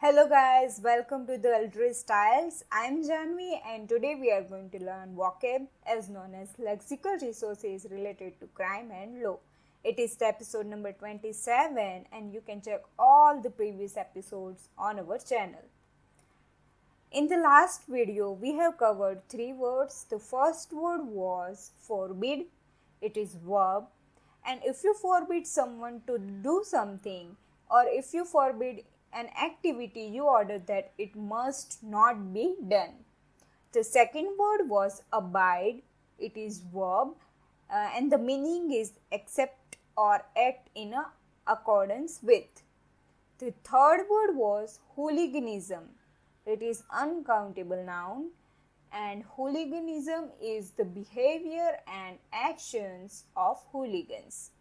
Hello guys, welcome to the Ultra Styles. I'm Janvi and today we are going to learn vocab as known as lexical resources related to crime and law. It is the episode number 27 and you can check all the previous episodes on our channel. In the last video, we have covered three words. The first word was forbid. It is verb. And if you forbid someone to do something or if you forbid an activity, you order that it must not be done. The second word was abide. It is verb and the meaning is accept or act in accordance with. The third word was hooliganism. It is uncountable noun and hooliganism is the behavior and actions of hooligans.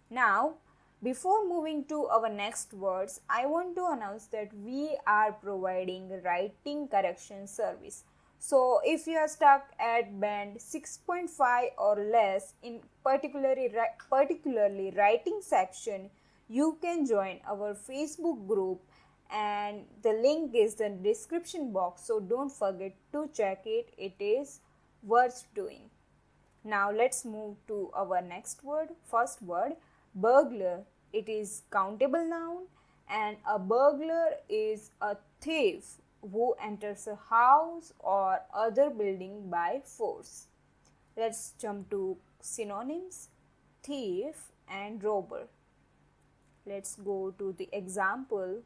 Now, before moving to our next words, I want to announce that we are providing writing correction service. So, if you are stuck at band 6.5 or less in particularly writing section, you can join our Facebook group and the link is in the description box. So, don't forget to check it. It is worth doing. Now, let's move to our next word. First word, burglar. It is countable noun and a burglar is a thief who enters a house or other building by force. Let's jump to synonyms, thief and robber. Let's go to the example.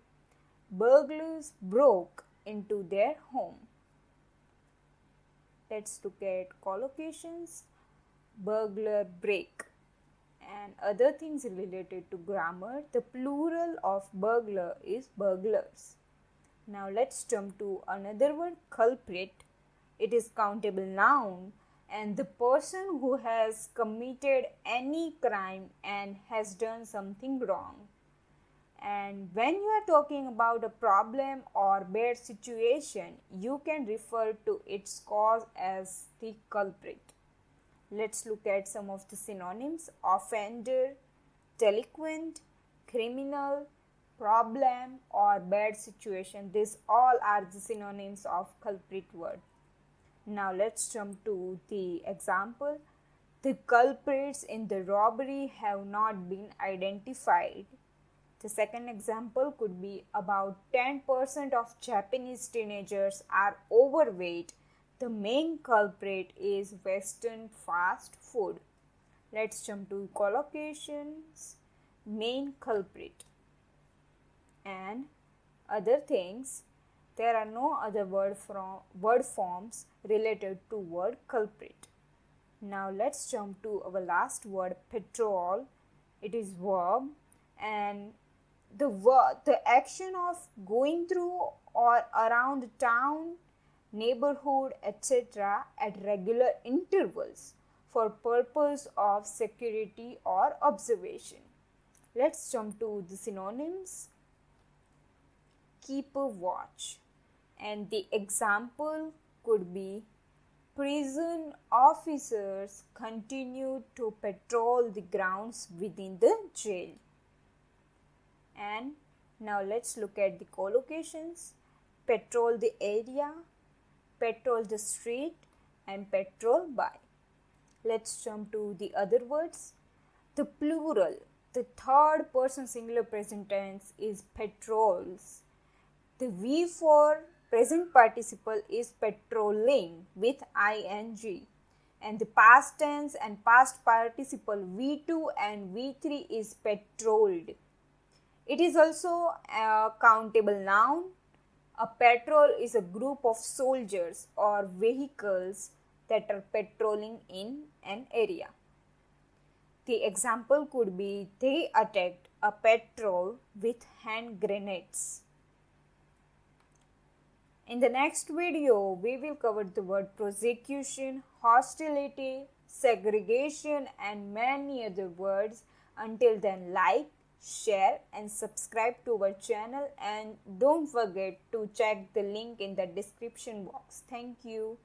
Burglars broke into their home. Let's look at collocations. Burglar break. And other things related to grammar, the plural of burglar is burglars. Now let's jump to another word, culprit. It is countable noun and the person who has committed any crime and has done something wrong. And when you are talking about a problem or bad situation, you can refer to its cause as the culprit. Let's look at some of the synonyms. Offender, delinquent, criminal, problem or bad situation. These all are the synonyms of culprit word. Now let's jump to the example. The culprits in the robbery have not been identified. The second example could be about 10% of Japanese teenagers are overweight. The main culprit is Western fast food. Let's jump to collocations. Main culprit and other things. There are no other word forms related to word culprit. Now let's jump to our last word, patrol. It is verb and the action of going through or around the town, neighborhood, etc. at regular intervals for purpose of security or observation. Let's jump to the synonyms. Keep a watch and the example could be prison officers continue to patrol the grounds within the jail. And now let's look at the collocations. Patrol the area, patrol the street and patrol by. Let's jump to the other words. The plural, the third person singular present tense is patrols. The V for present participle is patrolling with ing and the past tense and past participle V2 and V3 is patrolled. It is also a countable noun. A patrol is a group of soldiers or vehicles that are patrolling in an area. The example could be they attacked a patrol with hand grenades. In the next video, we will cover the word prosecution, hostility, segregation and many other words. Until then, like, share and subscribe to our channel and don't forget to check the link in the description box. Thank you.